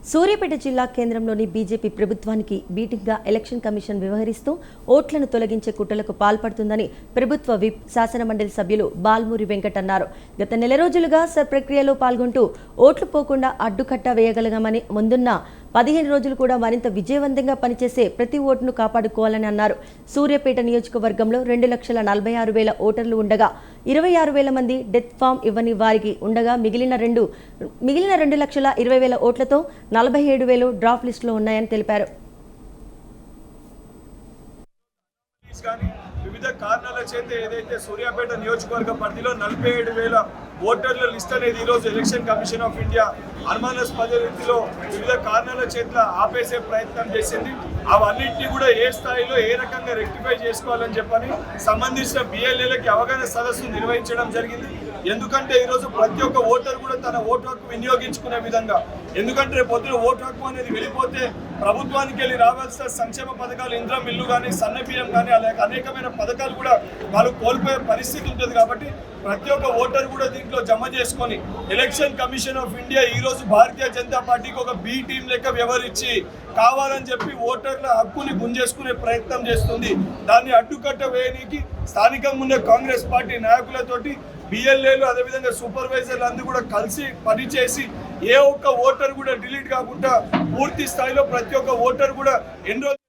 సూర్యాపేట జిల్లా కేంద్రంలోని బీజేపీ ప్రభుత్వానికి బీటింగ్గా ఎలక్షన్ కమిషన్ వ్యవహరిస్తూ ఓట్లను తొలగించే కుట్రలకు పాల్పడుతుందని ప్రభుత్వ విప్ శాసనమండలి సభ్యులు బాల్మూరి వెంకట్ అన్నారు. గత నెల రోజులుగా సర్ ప్రక్రియలో పాల్గొంటూ ఓట్లు పోకుండా అడ్డుకట్ట వేయగలగామని ముందున్న 15 రోజులు కూడా మరింత విజయవంతంగా పనిచేసే ప్రతి ఓటును కాపాడుకోవాలని అన్నారు. సూర్యాపేట నియోజకవర్గంలో 2,46,000 ఓటర్లు ఉండగా 26,000 మంది డెత్ ఫామ్ ఇవ్వని వారికి ఉండగా మిగిలిన 2,20,000 ఓట్లతో 47,000 డ్రాఫ్ట్ లిస్టులో ఉన్నాయని తెలిపారు. వివిధ కారణాల చేత ఏదైతే సూర్యాపేట నియోజకవర్గ పరిధిలో 47,000 ఓటర్ల లిస్ట్ అనేది ఈరోజు ఎలక్షన్ కమిషన్ ఆఫ్ ఇండియా అనుమానాస్పద రీతిలో వివిధ కారణాల చేత ఆపేసే ప్రయత్నం చేసింది. అవన్నింటినీ కూడా ఏ స్థాయిలో ఏ రకంగా రెక్టిఫై చేసుకోవాలని చెప్పని సంబంధించిన బిఎల్ఏలకి అవగాహన సదస్సు నిర్వహించడం జరిగింది. ఎందుకంటే ఈరోజు ప్రతి ఒక్క ఓటర్ కూడా తన ఓటు హక్కు వినియోగించుకునే విధంగా, ఎందుకంటే రేపు పొద్దున ఓటు హక్కు అనేది వెళ్ళిపోతే ప్రభుత్వానికి వెళ్ళి రావాల్సిన సంక్షేమ పథకాలు, ఇంద్రం ఇల్లు కానీ, సన్న బియ్యం కానీ, అలాగే అనేకమైన పథకాలు కూడా వాళ్ళు కోల్పోయే పరిస్థితి ఉంటుంది. కాబట్టి ప్రతి ఒక్క ఓటర్ కూడా దీంట్లో జమ చేసుకొని ఎలక్షన్ కమిషన్ ఆఫ్ ఇండియా ఈరోజు భారతీయ జనతా పార్టీకి ఒక బి టీం లెక్క వ్యవహరించి కావాలని చెప్పి ఓటర్ల హక్కుని గుంజేసుకునే ప్రయత్నం చేస్తుంది. దాన్ని అడ్డుకట్ట వేయడానికి స్థానికంగా ఉన్న కాంగ్రెస్ పార్టీ నాయకులతోటి బిఎల్ఏలు అదేవిధంగా సూపర్వైజర్లు అందరూ కూడా కలిసి పనిచేసి ఏ ఒక్క ఓటర్ కూడా డిలీట్ కాకుండా పూర్తి స్థాయిలో ప్రతి ఒక్క ఓటర్ కూడా ఎన్రోల్